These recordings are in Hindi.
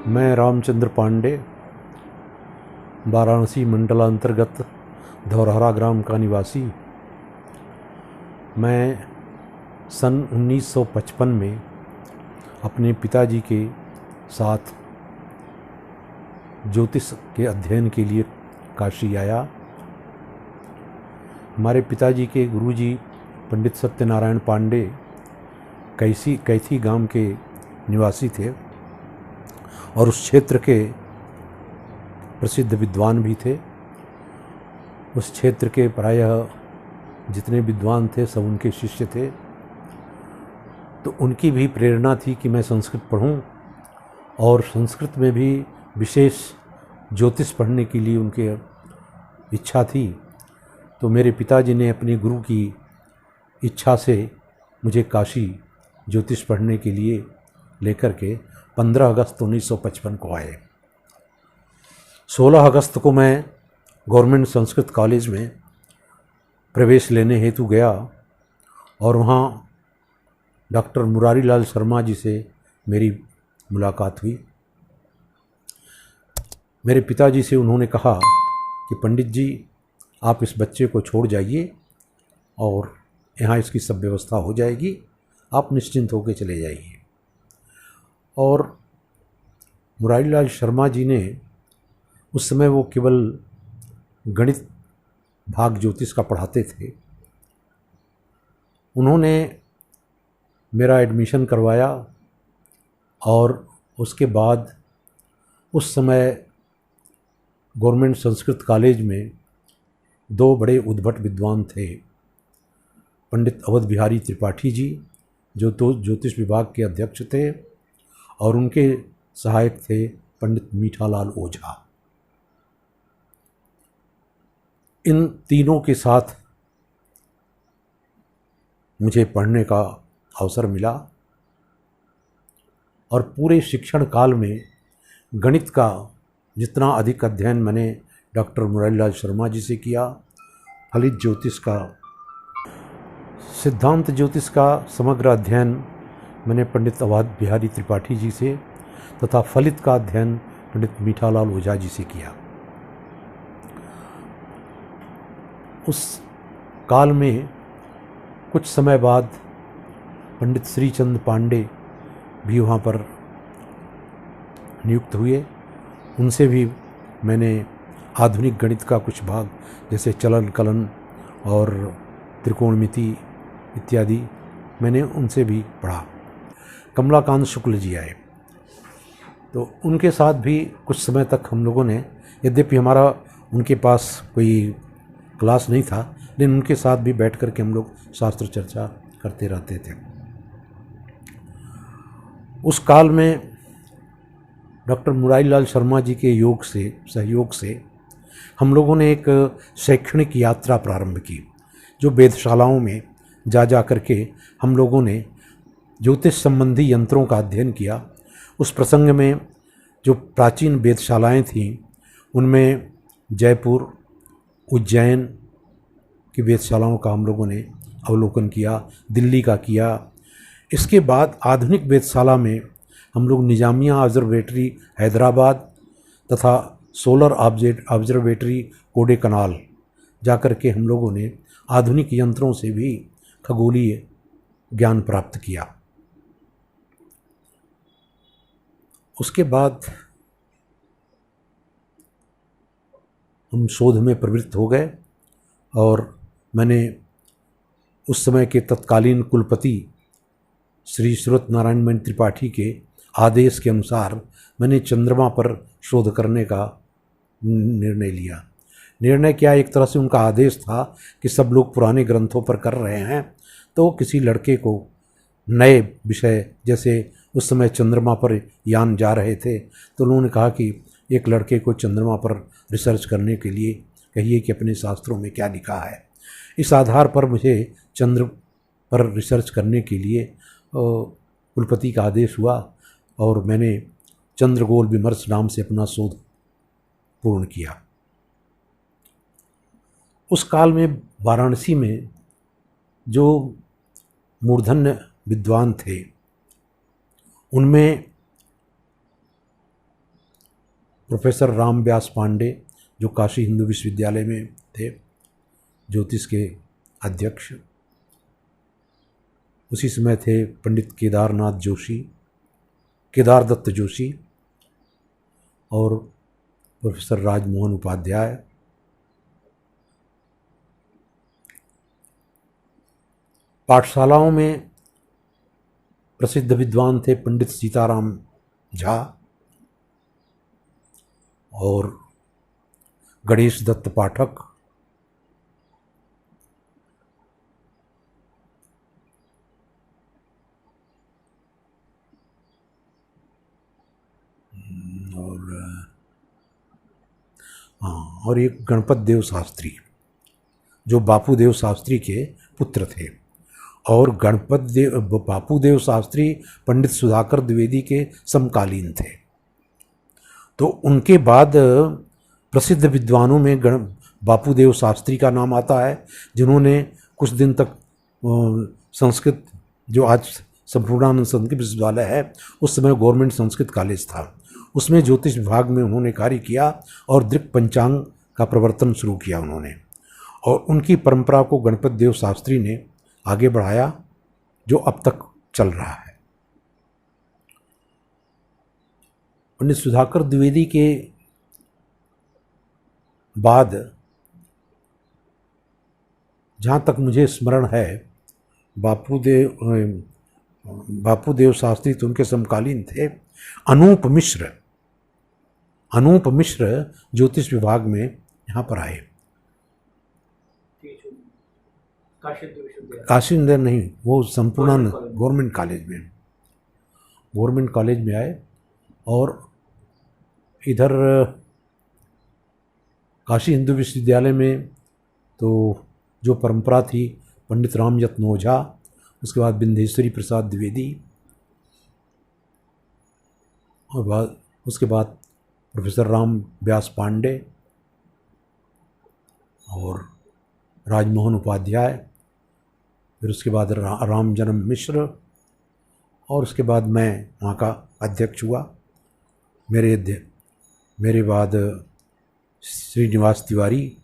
मैं रामचंद्र पांडे वाराणसी मंडलांतर्गत धौरहरा ग्राम का निवासी। मैं सन 1955 में अपने पिताजी के साथ ज्योतिष के अध्ययन के लिए काशी आया। हमारे पिताजी के गुरुजी पंडित सत्यनारायण पांडे कैथी गांव के निवासी थे और उस क्षेत्र के प्रसिद्ध विद्वान भी थे। उस क्षेत्र के प्रायः जितने विद्वान थे सब उनके शिष्य थे। तो उनकी भी प्रेरणा थी कि मैं संस्कृत पढूं और संस्कृत में भी विशेष ज्योतिष पढ़ने के लिए उनके इच्छा थी। तो मेरे पिताजी ने अपने गुरु की इच्छा से मुझे काशी ज्योतिष पढ़ने के लिए लेकर के 15 अगस्त 1955 को आए। 16 अगस्त को मैं गवर्नमेंट संस्कृत कॉलेज में प्रवेश लेने हेतु गया और वहाँ डॉक्टर मुरारी लाल शर्मा जी से मेरी मुलाकात हुई। मेरे पिताजी से उन्होंने कहा कि पंडित जी आप इस बच्चे को छोड़ जाइए और यहाँ इसकी सब व्यवस्था हो जाएगी, आप निश्चिंत होकर चले जाइए। और मुरारी लाल शर्मा जी ने उस समय वो केवल गणित भाग ज्योतिष का पढ़ाते थे। उन्होंने मेरा एडमिशन करवाया और उसके बाद उस समय गवर्नमेंट संस्कृत कॉलेज में दो बड़े उद्भट विद्वान थे। पंडित अवध बिहारी त्रिपाठी जी जो तो ज्योतिष विभाग के अध्यक्ष थे और उनके सहायक थे पंडित मीठालाल ओझा। इन तीनों के साथ मुझे पढ़ने का अवसर मिला और पूरे शिक्षण काल में गणित का जितना अधिक अध्ययन मैंने डॉक्टर मुरारी लाल शर्मा जी से किया, फलित ज्योतिष का, सिद्धांत ज्योतिष का समग्र अध्ययन मैंने पंडित अवध बिहारी त्रिपाठी जी से तथा फलित का अध्ययन पंडित मीठालाल ओझा जी से किया। उस काल में कुछ समय बाद पंडित श्रीचंद पांडे भी वहाँ पर नियुक्त हुए। उनसे भी मैंने आधुनिक गणित का कुछ भाग जैसे चलन कलन और त्रिकोणमिति इत्यादि मैंने उनसे भी पढ़ा। कमलाकांत शुक्ल जी आए तो उनके साथ भी कुछ समय तक हम लोगों ने, यद्यपि हमारा उनके पास कोई क्लास नहीं था, लेकिन उनके साथ भी बैठ कर के हम लोग शास्त्र चर्चा करते रहते थे। उस काल में डॉक्टर मुरारी लाल शर्मा जी के सहयोग से हम लोगों ने एक शैक्षणिक यात्रा प्रारंभ की, जो वेधशालाओं में जा करके हम लोगों ने ज्योतिष संबंधी यंत्रों का अध्ययन किया। उस प्रसंग में जो प्राचीन वेधशालाएं थीं उनमें जयपुर, उज्जैन की वेधशालाओं का हम लोगों ने अवलोकन किया, दिल्ली का किया। इसके बाद आधुनिक वेधशाला में हम लोग निजामिया ऑब्जर्वेटरी हैदराबाद तथा सोलर ऑब्जर्वेटरी कोडेकनाल जाकर के हम लोगों ने आधुनिक यंत्रों से भी खगोलीय ज्ञान प्राप्त किया। उसके बाद हम शोध में प्रवृत्त हो गए और मैंने उस समय के तत्कालीन कुलपति श्री सूरत नारायण मणि त्रिपाठी के आदेश के अनुसार मैंने चंद्रमा पर शोध करने का निर्णय लिया। निर्णय क्या, एक तरह से उनका आदेश था कि सब लोग पुराने ग्रंथों पर कर रहे हैं तो किसी लड़के को नए विषय, जैसे उस समय चंद्रमा पर यान जा रहे थे तो उन्होंने कहा कि एक लड़के को चंद्रमा पर रिसर्च करने के लिए कहिए कि अपने शास्त्रों में क्या लिखा है। इस आधार पर मुझे चंद्र पर रिसर्च करने के लिए कुलपति का आदेश हुआ और मैंने चंद्रगोल विमर्श नाम से अपना शोध पूर्ण किया। उस काल में वाराणसी में जो मूर्धन्य विद्वान थे उनमें प्रोफेसर राम व्यास पांडे जो काशी हिंदू विश्वविद्यालय में थे, ज्योतिष के अध्यक्ष। उसी समय थे पंडित केदार दत्त जोशी और प्रोफेसर राजमोहन उपाध्याय। पाठशालाओं में प्रसिद्ध विद्वान थे पंडित सीताराम झा और गणेश दत्त पाठक। और एक गणपत देव शास्त्री जो बापूदेव शास्त्री के पुत्र थे। और बापूदेव शास्त्री पंडित सुधाकर द्विवेदी के समकालीन थे। तो उनके बाद प्रसिद्ध विद्वानों में बापूदेव शास्त्री का नाम आता है, जिन्होंने कुछ दिन तक संस्कृत, जो आज संपूर्णानंद संस्कृत विश्वविद्यालय है, उस समय गवर्नमेंट संस्कृत कॉलेज था, उसमें ज्योतिष विभाग में उन्होंने कार्य किया और दृक् पंचांग का प्रवर्तन शुरू किया उन्होंने। और उनकी परंपरा को गणपत देव शास्त्री ने आगे बढ़ाया, जो अब तक चल रहा है। पंडित सुधाकर द्विवेदी के बाद, जहाँ तक मुझे स्मरण है, बापूदेव शास्त्री तो उनके समकालीन थे। अनूप मिश्र ज्योतिष विभाग में यहाँ पर आए। काशी इंदर नहीं, वो संपूर्ण गवर्नमेंट कॉलेज में आए। और इधर काशी हिंदू विश्वविद्यालय में तो जो परंपरा थी, पंडित रामजत्न ओझा, उसके बाद बिंदेश्वरी प्रसाद द्विवेदी, और उसके बाद प्रोफेसर राम व्यास पांडे और राजमोहन उपाध्याय, फिर उसके बाद राम जन्म मिश्र, और उसके बाद मैं वहाँ का अध्यक्ष हुआ। मेरे बाद श्रीनिवास तिवारी,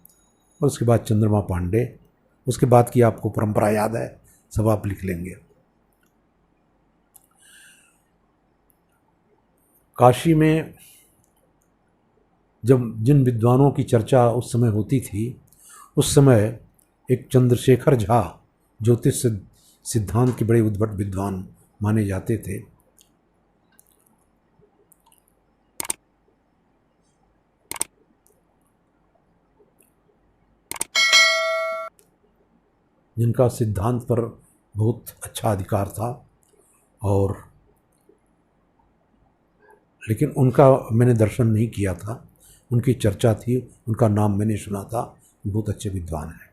और उसके बाद चंद्रमा पांडे। उसके बाद की आपको परंपरा याद है, सब आप लिख लेंगे। काशी में जब जिन विद्वानों की चर्चा उस समय होती थी, उस समय एक चंद्रशेखर झा ज्योतिष सिद्धांत के बड़े उद्भट विद्वान माने जाते थे। जिनका सिद्धांत पर बहुत अच्छा अधिकार था, और लेकिन उनका मैंने दर्शन नहीं किया था, उनकी चर्चा थी, उनका नाम मैंने सुना था। बहुत अच्छे विद्वान हैं।